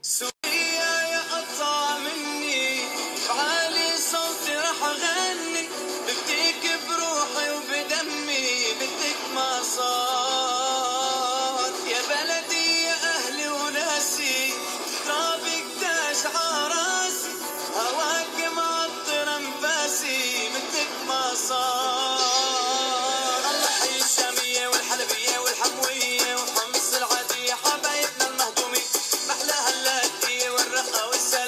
سوريا يا قطع مني، بعالي صوتي رح اغني، بديك بروحي وبدمي، بدك ما صار. يا بلدي يا اهلي وناسي، ترابك داش عراسي، هواك معطر انفاسي، بدك ما صار. الله يحيي الشامية والحلبية والحموية وحمص العادية، حبايبنا المهضومين، محلاها اللاتية والرقة والسالية.